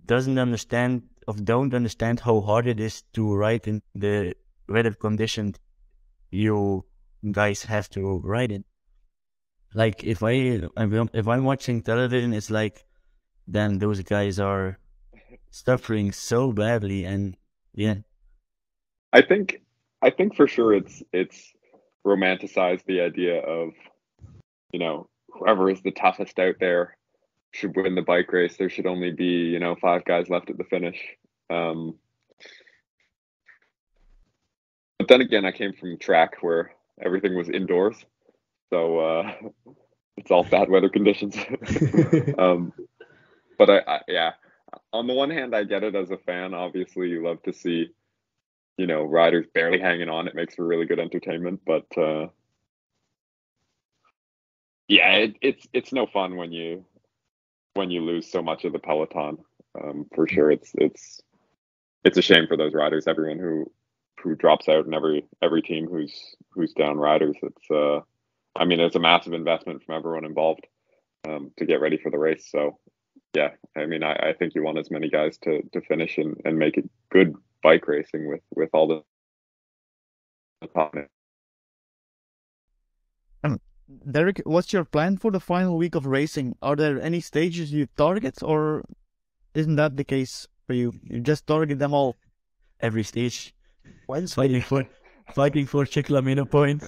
[SPEAKER 2] don't understand how hard it is to ride in the weather conditions you guys have to ride in? Like if I'm watching television, it's like, then those guys are suffering so badly, and yeah.
[SPEAKER 5] I think for sure it's romanticized the idea of, whoever is the toughest out there should win the bike race. There should only be, 5 guys left at the finish. But then again, I came from track where everything was indoors, so it's all bad weather conditions. But yeah, on the one hand, I get it as a fan. Obviously, you love to see, riders barely hanging on. It makes for really good entertainment. But yeah, it's no fun when you lose so much of the peloton. For sure, it's a shame for those riders. Everyone who drops out, and every team who's down riders. It's a massive investment from everyone involved to get ready for the race. So yeah, I think you want as many guys to finish and make it good bike racing with all the top.
[SPEAKER 1] Derek, what's your plan for the final week of racing? Are there any stages you target, or isn't that the case for you? You just target them all?
[SPEAKER 2] Every stage. When's fighting for Chiclamino point?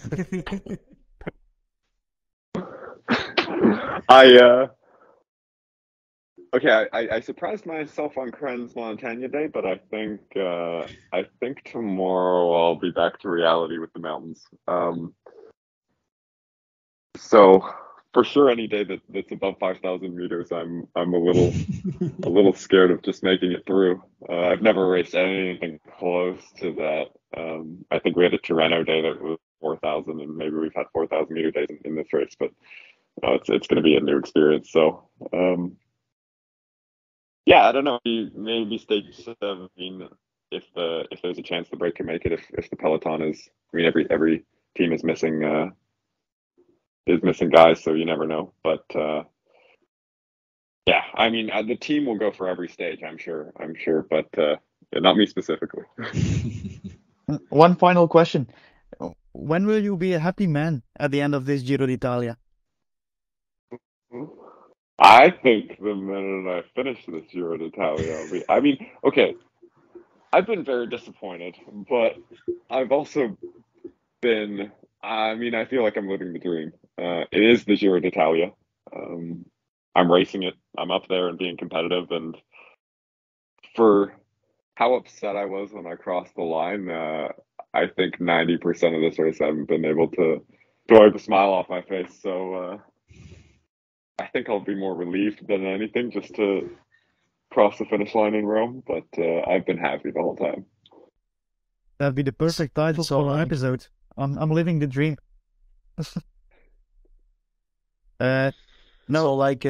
[SPEAKER 5] I surprised myself on Crans Montagna Day, but I think tomorrow I'll be back to reality with the mountains. So for sure, any day that's above 5,000 meters, I'm a little scared of just making it through. I've never raced anything close to that. I think we had a Tirreno day that was 4,000, and maybe we've had 4,000 meter days in this race, but it's going to be a new experience. So yeah, I don't know. Maybe stage 17 if there's a chance the break can make it. If the peloton is, every team is missing guys, so you never know. But yeah, the team will go for every stage. I'm sure, but not me specifically.
[SPEAKER 1] One final question: when will you be a happy man at the end of this Giro d'Italia?
[SPEAKER 5] I think the minute I finish this Giro d'Italia, okay. I've been very disappointed, but I've also been. I mean, I feel like I'm living the dream. It is the Giro d'Italia. I'm racing it. I'm up there and being competitive. And for how upset I was when I crossed the line, I think 90% of this race I haven't been able to wipe a smile off my face. So I think I'll be more relieved than anything just to cross the finish line in Rome. But I've been happy the whole time.
[SPEAKER 1] That'd be the perfect title for our episode. I'm living the dream.
[SPEAKER 4] No, like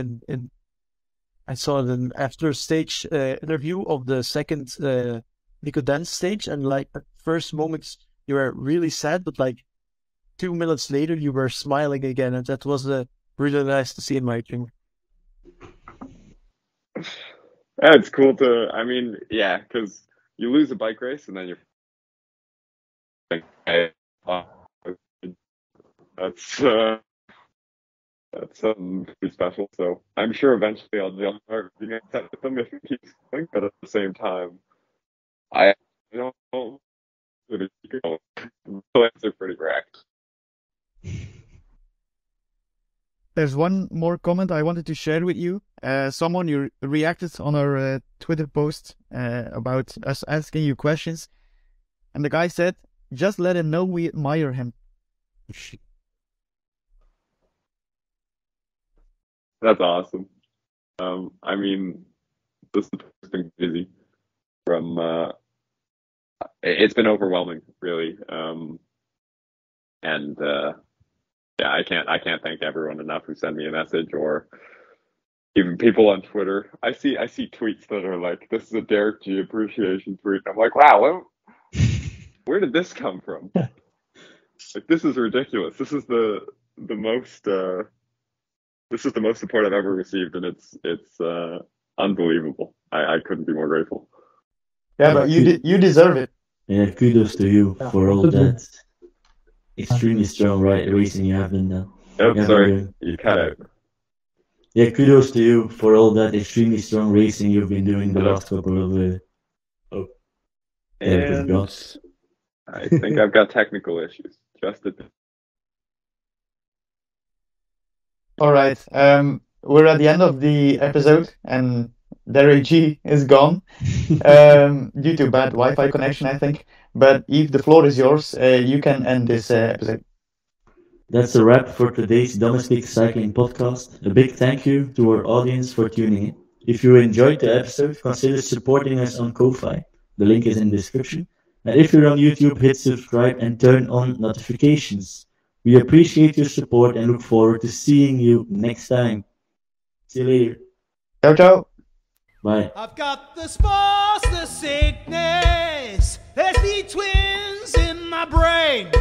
[SPEAKER 4] I saw an after stage interview of the second Nico Dance stage, and like at first moments you were really sad, but like 2 minutes later you were smiling again, and that was really nice to see in my opinion.
[SPEAKER 5] Yeah, it's cool to. I mean, yeah, because you lose a bike race and then you're. That's something pretty special. So I'm sure eventually I'll start being upset with them if it keeps going. But at the same time, I don't know. The plans are pretty wrecked.
[SPEAKER 1] There's one more comment I wanted to share with you. Someone you reacted on our Twitter post about us asking you questions. And the guy said, just let him know we admire him.
[SPEAKER 5] That's awesome. I mean, this has been busy. It's been overwhelming, really. Yeah, I can't thank everyone enough who send me a message, or even people on Twitter. I see tweets that are like, "This is a Derek G appreciation tweet." I'm like, wow, where did this come from? Like, this is ridiculous. This is the most support I've ever received, and it's unbelievable. I couldn't be more grateful.
[SPEAKER 1] Yeah, but you deserve it.
[SPEAKER 2] Yeah, kudos to you for all that extremely strong racing you have been done.
[SPEAKER 5] Oh, sorry, you cut out.
[SPEAKER 2] Yeah, kudos to you for all that extremely strong racing you've been doing the last couple of.
[SPEAKER 5] And I think I've got technical issues. Just a bit.
[SPEAKER 1] All right. We're at the end of the episode, and Derek G is gone due to bad Wi-Fi connection, I think. But Yves, the floor is yours. You can end this episode.
[SPEAKER 2] That's a wrap for today's Domestique Cycling Podcast. A big thank you to our audience for tuning in. If you enjoyed the episode, consider supporting us on Ko-Fi. The link is in the description. And if you're on YouTube, hit subscribe and turn on notifications. We appreciate your support and look forward to seeing you next time. See you later.
[SPEAKER 1] Ciao, ciao.
[SPEAKER 2] Bye.
[SPEAKER 3] I've got the spots, the sickness. There's the twins in my brain.